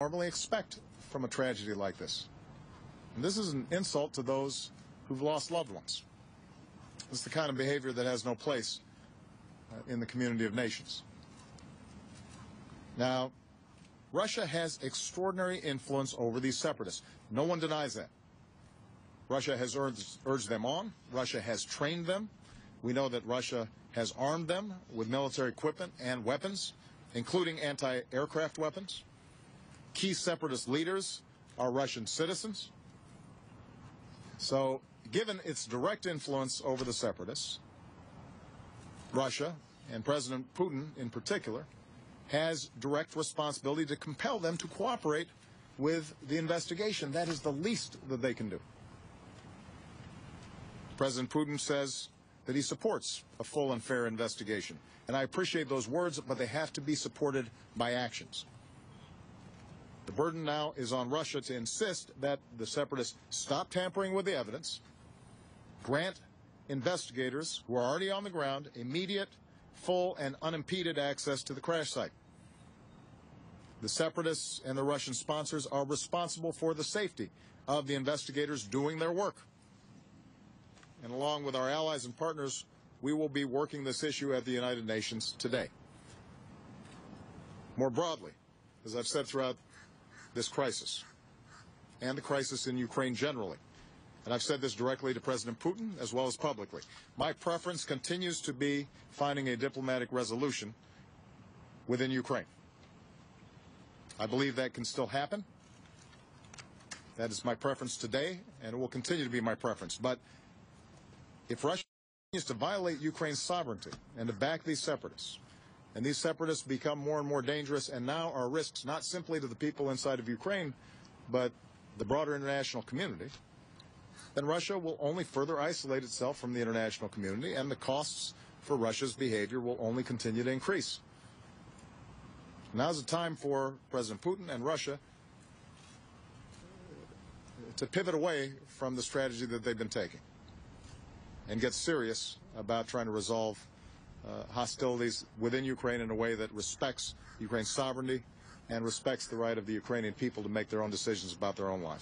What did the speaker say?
normally expect from a tragedy like this. And this is an insult to those who've lost loved ones. This is the kind of behavior that has no place in the community of nations. Now, Russia has extraordinary influence over these separatists. No one denies that. Russia has urged them on. Russia has trained them. We know that Russia has armed them with military equipment and weapons, including anti-aircraft weapons. Key separatist leaders are Russian citizens. So, given its direct influence over the separatists, Russia, and President Putin in particular, has direct responsibility to compel them to cooperate with the investigation. That is the least that they can do. President Putin says that he supports a full and fair investigation. And I appreciate those words, but they have to be supported by actions. The burden now is on Russia to insist that the separatists stop tampering with the evidence, grant investigators who are already on the ground immediate, full, and unimpeded access to the crash site. The separatists and the Russian sponsors are responsible for the safety of the investigators doing their work. And along with our allies and partners, we will be working this issue at the United Nations today. More broadly, as I've said throughout this crisis, and the crisis in Ukraine generally, and I've said this directly to President Putin as well as publicly, my preference continues to be finding a diplomatic resolution within Ukraine. I believe that can still happen. That is my preference today, and it will continue to be my preference. But if Russia continues to violate Ukraine's sovereignty and to back these separatists, and these separatists become more and more dangerous and now are risks not simply to the people inside of Ukraine, but the broader international community, then Russia will only further isolate itself from the international community, and the costs for Russia's behavior will only continue to increase. Now's the time for President Putin and Russia to pivot away from the strategy that they've been taking and get serious about trying to resolve hostilities within Ukraine in a way that respects Ukraine's sovereignty and respects the right of the Ukrainian people to make their own decisions about their own lives.